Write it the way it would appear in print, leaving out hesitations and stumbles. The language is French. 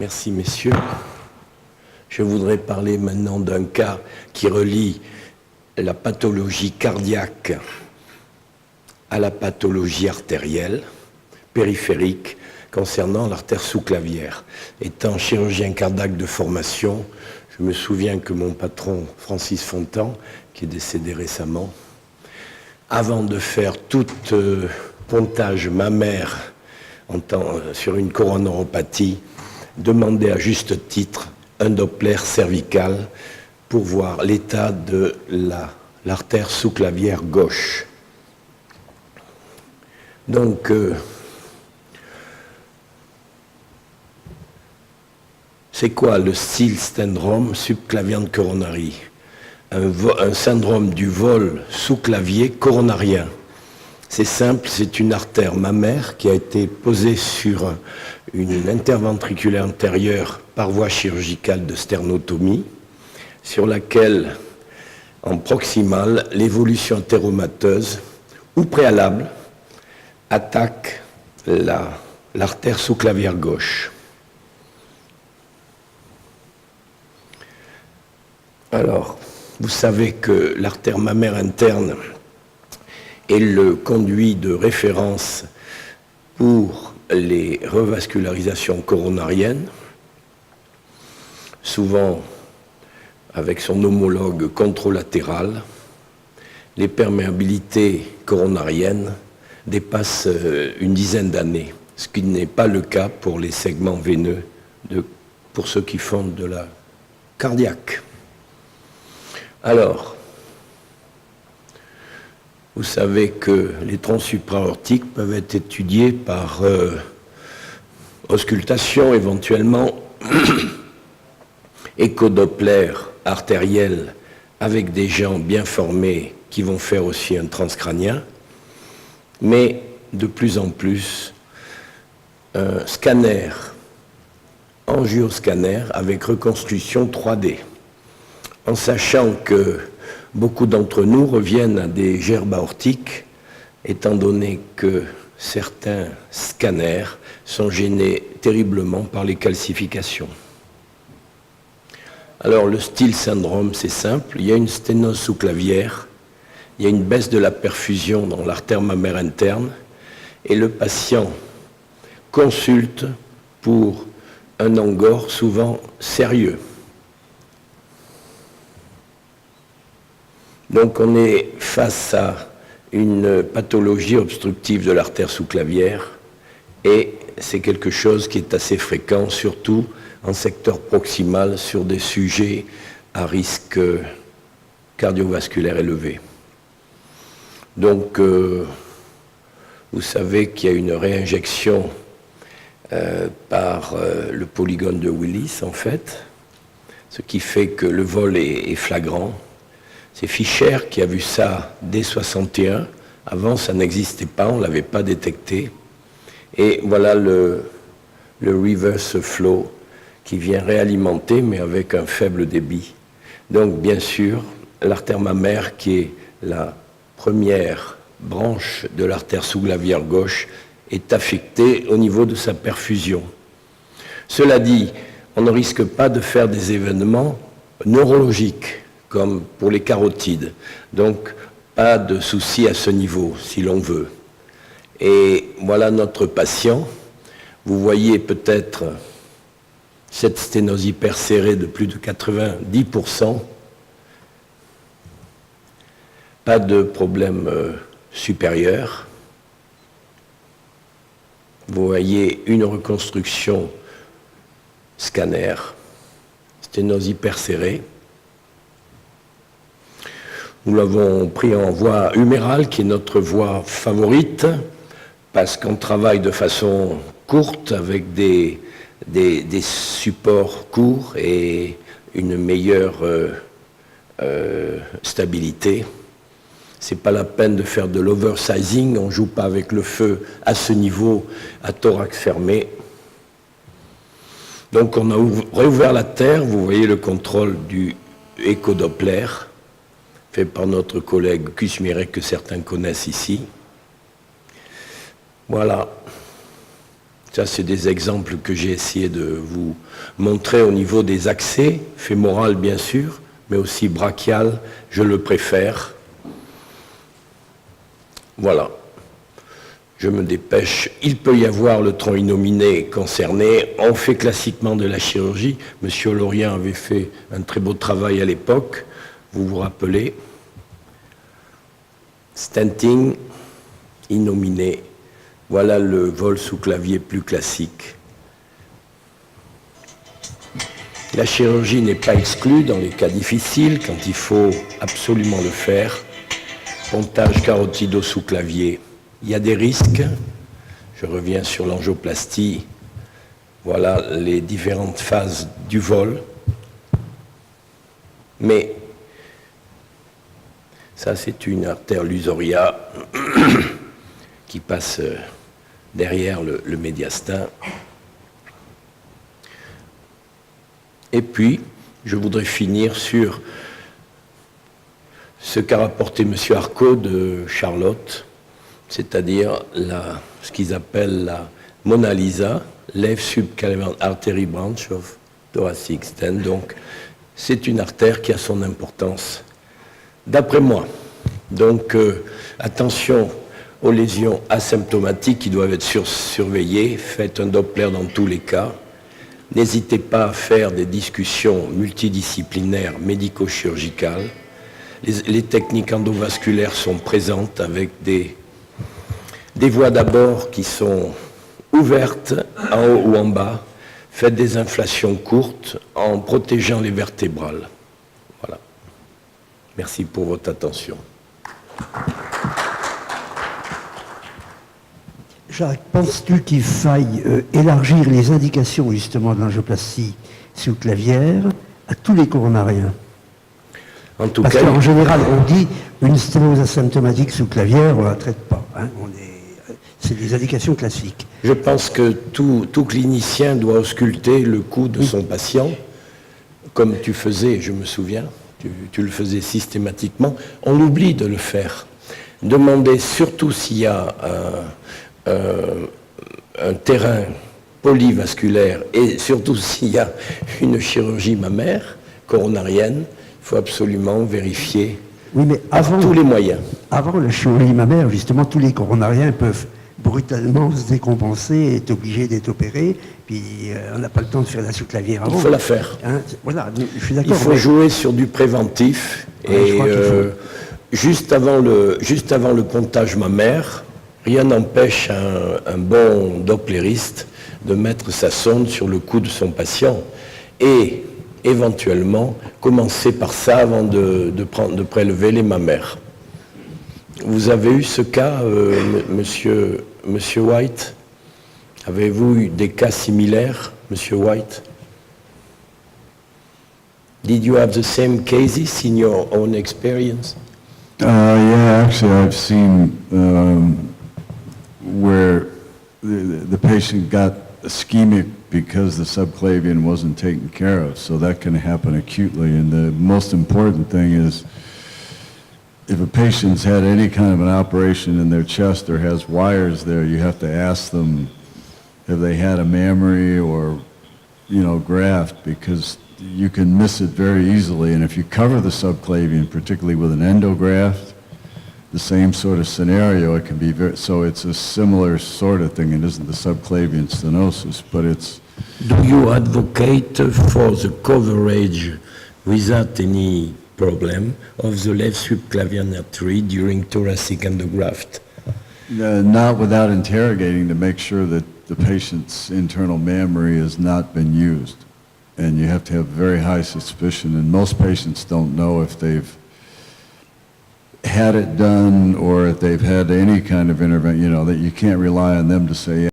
Merci, messieurs. Je voudrais parler maintenant d'un cas qui relie la pathologie cardiaque à la pathologie artérielle périphérique concernant l'artère sous-clavière. Étant chirurgien cardiaque de formation, je me souviens que mon patron, Francis Fontan, qui est décédé récemment, avant de faire tout pontage mammaire sur une coronoropathie, demandait à juste titre un Doppler cervical pour voir l'état de l'artère sous-clavière gauche. Donc, c'est quoi le Still syndrome subclavian coronary? Un syndrome du vol sous-clavier coronarien. C'est simple, c'est une artère mammaire qui a été posée sur une interventriculaire antérieure par voie chirurgicale de sternotomie, sur laquelle, en proximale, l'évolution antéromateuse ou préalable attaque l'artère sous-clavière gauche. Alors, vous savez que l'artère mammaire interne est le conduit de référence pour les revascularisations coronariennes, souvent avec son homologue contralatéral. Les perméabilités coronariennes dépassent une dizaine d'années, ce qui n'est pas le cas pour les segments veineux, pour ceux qui font de la cardiaque. Alors, vous savez que les troncs supraortiques peuvent être étudiés par auscultation éventuellement, échodoppler artériel avec des gens bien formés qui vont faire aussi un transcrânien, mais de plus en plus un scanner, angioscanner avec reconstruction 3D. En sachant que beaucoup d'entre nous reviennent à des gerbes aortiques, étant donné que certains scanners sont gênés terriblement par les calcifications. Alors le Still syndrome, c'est simple, il y a une sténose sous-clavière, il y a une baisse de la perfusion dans l'artère mammaire interne, et le patient consulte pour un angor souvent sérieux. Donc on est face à une pathologie obstructive de l'artère sous-clavière et c'est quelque chose qui est assez fréquent, surtout en secteur proximal sur des sujets à risque cardiovasculaire élevé. Donc vous savez qu'il y a une réinjection par le polygone de Willis en fait, ce qui fait que le vol est flagrant. C'est Fischer qui a vu ça dès 61. Avant, ça n'existait pas, on ne l'avait pas détecté. Et voilà le reverse flow qui vient réalimenter, mais avec un faible débit. Donc, bien sûr, l'artère mammaire, qui est la première branche de l'artère sous-clavière gauche, est affectée au niveau de sa perfusion. Cela dit, on ne risque pas de faire des événements neurologiques, comme pour les carotides. Donc, pas de souci à ce niveau, si l'on veut. Et voilà notre patient. Vous voyez peut-être cette sténose hyperserrée de plus de 90%. Pas de problème supérieur. Vous voyez une reconstruction scanner, sténose hyperserrée. Nous l'avons pris en voie humérale, qui est notre voie favorite, parce qu'on travaille de façon courte avec des supports courts et une meilleure stabilité. Ce n'est pas la peine de faire de l'oversizing, on ne joue pas avec le feu à ce niveau, à thorax fermé. Donc on a réouvert la terre, vous voyez le contrôle du échodoppler, fait par notre collègue Kusmirek, que certains connaissent ici. Voilà. Ça, c'est des exemples que j'ai essayé de vous montrer au niveau des accès, fémoral bien sûr, mais aussi brachial, je le préfère. Voilà. Je me dépêche. Il peut y avoir le tronc innominé concerné. On fait classiquement de la chirurgie. Monsieur Lorient avait fait un très beau travail à l'époque. Vous vous rappelez. Stenting, innominé. Voilà le vol sous clavier plus classique. La chirurgie n'est pas exclue dans les cas difficiles, quand il faut absolument le faire. Pontage carotido sous clavier. Il y a des risques. Je reviens sur l'angioplastie. Voilà les différentes phases du vol. Mais ça, c'est une artère lusoria qui passe derrière le médiastin. Et puis, je voudrais finir sur ce qu'a rapporté M. Arcaud de Charlotte, c'est-à-dire ce qu'ils appellent la Mona Lisa, Left Subclavian Artery Branch of Thoracic Stent. Donc, c'est une artère qui a son importance, d'après moi. Donc, attention aux lésions asymptomatiques qui doivent être surveillées. Faites un Doppler dans tous les cas. N'hésitez pas à faire des discussions multidisciplinaires médico-chirurgicales. Les techniques endovasculaires sont présentes avec des voies d'abord qui sont ouvertes en haut ou en bas. Faites des inflations courtes en protégeant les vertébrales. Voilà. Merci pour votre attention. Jacques, penses-tu qu'il faille élargir les indications justement de l'angioplastie sous-clavière à tous les coronariens? En tout Parce cas, qu'en général, on dit une sténose asymptomatique sous-clavière, on ne la traite pas. Hein, c'est des indications classiques. je pense que tout clinicien doit ausculter le cou de son patient, comme tu faisais, je me souviens, tu le faisais systématiquement. On oublie de le faire. Demandez surtout s'il y a un terrain polyvasculaire et surtout s'il y a une chirurgie mammaire coronarienne, il faut absolument vérifier par tous les moyens. Avant la chirurgie mammaire, justement, tous les coronariens peuvent brutalement se décompenser et être obligés d'être opérés, puis on n'a pas le temps de faire la sous-clavière avant. Il faut la faire. Hein, voilà, je suis d'accord. Il faut jouer sur du préventif et juste avant le pontage mammaire, rien n'empêche un bon dopplériste de mettre sa sonde sur le cou de son patient et éventuellement commencer par ça avant de prélever les mammaires. Vous avez eu ce cas, monsieur White? Avez-vous eu des cas similaires, monsieur White? Did you have the same cases in your own experience? Yeah, actually I've seen where the patient got ischemic because the subclavian wasn't taken care of, so that can happen acutely. And the most important thing is if a patient's had any kind of an operation in their chest or has wires there, you have to ask them have they had a mammary or, graft, because you can miss it very easily. And if you cover the subclavian, particularly with an endograft, the same sort of scenario, it can be so it's a similar sort of thing. It isn't the subclavian stenosis, but it's... Do you advocate for the coverage without any problem of the left subclavian artery during thoracic endograft? Not without interrogating to make sure that the patient's internal mammary has not been used. And you have to have very high suspicion, and most patients don't know if they've had it done or if they've had any kind of intervention, that you can't rely on them to say,